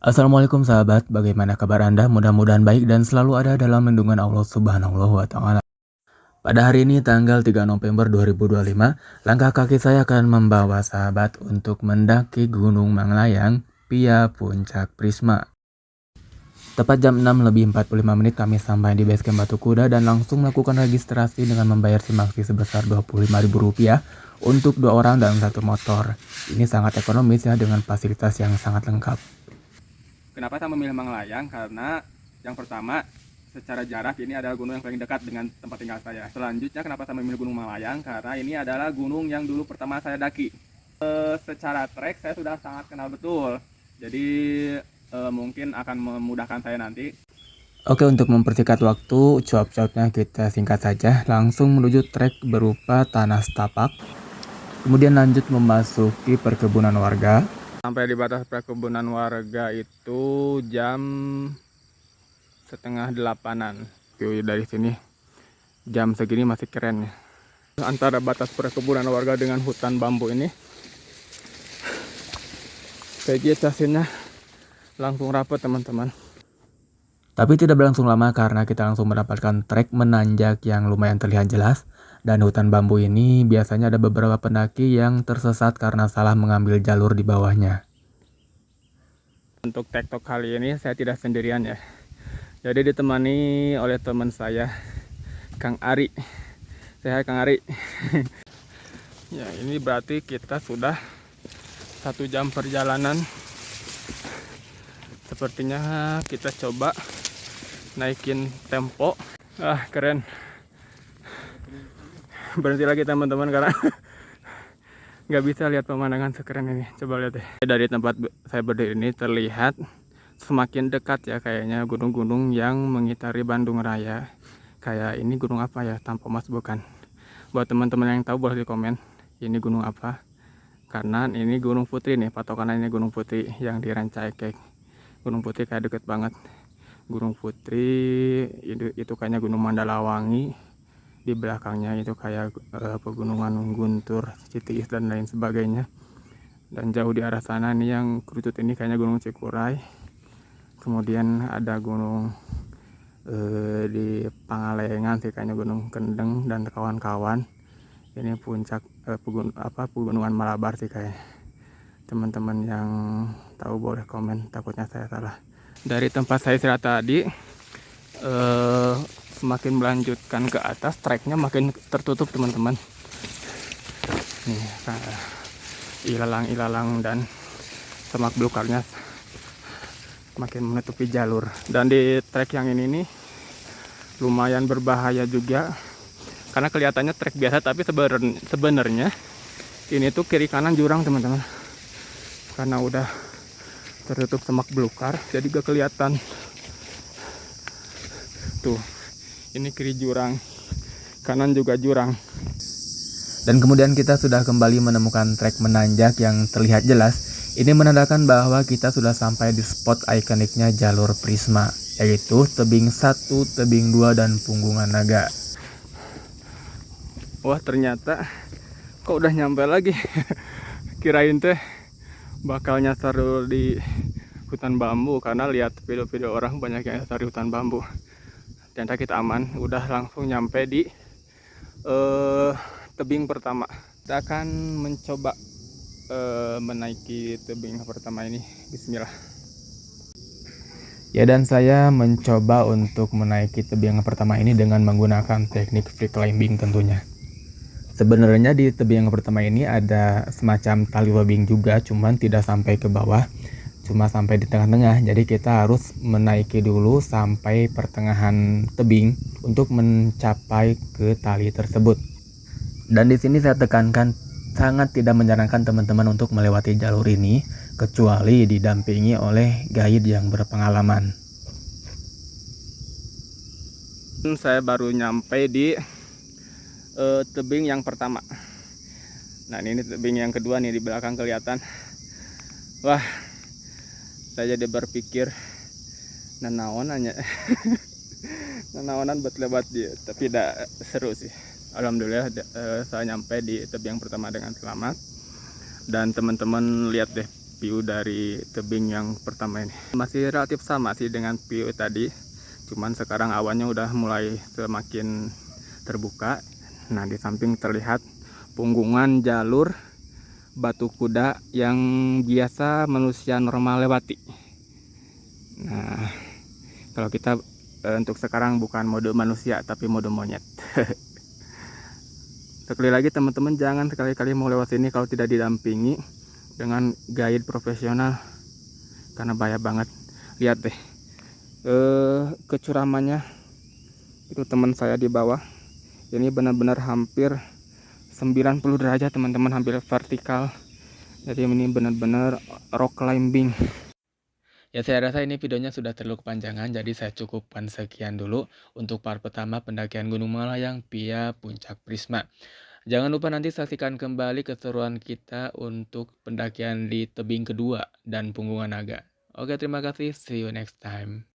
Assalamualaikum sahabat, bagaimana kabar Anda? Mudah-mudahan baik dan selalu ada dalam lindungan Allah Subhanahu wa Ta'ala. Pada hari ini tanggal 3 November 2025, langkah kaki saya akan membawa sahabat untuk mendaki Gunung Manglayang via Puncak Prisma. Tepat jam 6 lebih 45 menit kami sampai di base camp Batu Kuda dan langsung melakukan registrasi dengan membayar simaksi sebesar Rp25.000 untuk 2 orang dan 1 motor. Ini sangat ekonomis ya dengan fasilitas yang sangat lengkap. Kenapa saya memilih Manglayang? Karena yang pertama, secara jarak ini adalah gunung yang paling dekat dengan tempat tinggal saya. Selanjutnya, kenapa saya memilih Gunung Manglayang? Karena ini adalah gunung yang dulu pertama saya daki. Secara trek saya sudah sangat kenal betul. Jadi mungkin akan memudahkan saya nanti. Oke, untuk mempersingkat waktu, cuap-cuapnya kita singkat saja. Langsung menuju trek berupa tanah setapak. Kemudian lanjut memasuki perkebunan warga. Sampai di batas perkebunan warga itu jam setengah 8-an. Dari sini jam segini masih keren ya. Antara batas perkebunan warga dengan hutan bambu ini, vegetasinya langsung rapat teman-teman. Tapi tidak berlangsung lama karena kita langsung mendapatkan trek menanjak yang lumayan terlihat jelas. Dan hutan bambu ini biasanya ada beberapa pendaki yang tersesat karena salah mengambil jalur di bawahnya. Untuk TikTok kali ini saya tidak sendirian ya. Jadi ditemani oleh teman saya, Kang Ari. Saya Kang Ari. Ya, ini berarti kita sudah 1 jam perjalanan. Sepertinya kita coba naikin tempo. Keren. Berhenti lagi teman-teman karena nggak bisa lihat pemandangan sekeren ini. Coba lihat deh. Dari tempat saya berdiri ini terlihat semakin dekat ya kayaknya gunung-gunung yang mengitari Bandung Raya. Kayak ini gunung apa ya? Tampomas bukan? Buat teman-teman yang tahu boleh di komen. Ini gunung apa? Karena ini Gunung Putri nih, patokannya ini Gunung Putri yang di Rancaikek. Gunung Putri kayak deket banget. Gunung Putri itu kayaknya Gunung Mandalawangi. Di belakangnya itu kayak pegunungan Guntur, Citiis dan lain sebagainya. Dan jauh di arah sana nih yang kerucut ini kayaknya Gunung Cikuray. Kemudian ada gunung di Pangalengan sih kayaknya Gunung Kendeng dan kawan-kawan. Ini puncak pegunungan Malabar sih kayaknya. Teman-teman yang tahu boleh komen, takutnya saya salah. Dari tempat saya istirahat tadi semakin melanjutkan ke atas, treknya makin tertutup teman-teman. Nih, ilalang-ilalang dan semak belukarnya makin menutupi jalur. Dan di trek yang ini nih lumayan berbahaya juga, karena kelihatannya trek biasa tapi sebenarnya ini tuh kiri kanan jurang teman-teman. Karena udah tertutup semak belukar, jadi gak kelihatan. Tuh. Ini kiri jurang, kanan juga jurang. Dan kemudian kita sudah kembali menemukan trek menanjak yang terlihat jelas. Ini menandakan bahwa kita sudah sampai di spot ikoniknya jalur Prisma, yaitu tebing 1, tebing 2, dan Punggungan Naga. Wah, ternyata kok udah nyampe lagi. Kirain teh bakal nyasar dulu di hutan bambu, karena lihat video-video orang banyak yang nyasar di hutan bambu. Ternyata kita aman, udah langsung nyampe di tebing pertama. Kita akan mencoba menaiki tebing pertama ini. Bismillah. Ya, dan saya mencoba untuk menaiki tebing yang pertama ini dengan menggunakan teknik free climbing tentunya. Sebenarnya di tebing yang pertama ini ada semacam tali lobing juga, cuman tidak sampai ke bawah, cuma sampai di tengah-tengah. Jadi kita harus menaiki dulu sampai pertengahan tebing untuk mencapai ke tali tersebut. Dan di sini saya tekankan sangat tidak menyarankan teman-teman untuk melewati jalur ini kecuali didampingi oleh guide yang berpengalaman. Saya baru nyampe di tebing yang pertama. Nah, ini tebing yang kedua nih di belakang kelihatan. Wah, saya jadi berpikir nanaonannya. Nanaonan buat lewat dia, tapi tidak seru sih. Alhamdulillah saya nyampe di tebing yang pertama dengan selamat. Dan teman-teman lihat deh view dari tebing yang pertama ini. Masih relatif sama sih dengan view tadi, cuman sekarang awannya udah mulai semakin terbuka. Nah, di samping terlihat punggungan jalur batu kuda yang biasa manusia normal lewati. Nah, kalau kita untuk sekarang bukan mode manusia tapi mode monyet. Sekali lagi teman-teman, jangan sekali-kali mau lewat sini kalau tidak didampingi dengan guide profesional, karena bahaya banget. Lihat deh kecuramannya, itu teman saya di bawah ini benar-benar hampir 90 derajat teman-teman, hampir vertikal. Jadi ini benar-benar rock climbing. Ya, saya rasa ini videonya sudah terlalu kepanjangan, jadi saya cukupkan sekian dulu untuk part pertama pendakian Gunung Malayang via Puncak Prisma. Jangan lupa nanti saksikan kembali keseruan kita untuk pendakian di tebing kedua dan Punggungan Naga. Oke, terima kasih. See you next time.